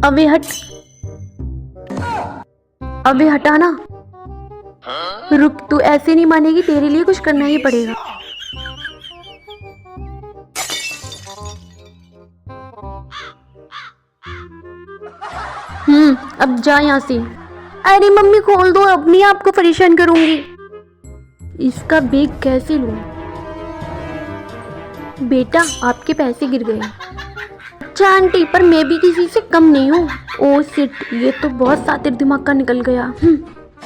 अबे हट, अबे हटाना। रुक, तू ऐसे नहीं मानेगी, तेरे लिए कुछ करना ही पड़ेगा। अब जा यहाँ से। अरे मम्मी खोल दो, अब नहीं आपको परेशान करूंगी। इसका बैग कैसे लूं? बेटा आपके पैसे गिर गए। अच्छा आंटी, पर मैं भी किसी से कम नहीं हूँ। ओ शिट, ये तो बहुत सातिर दिमाग का निकल गया।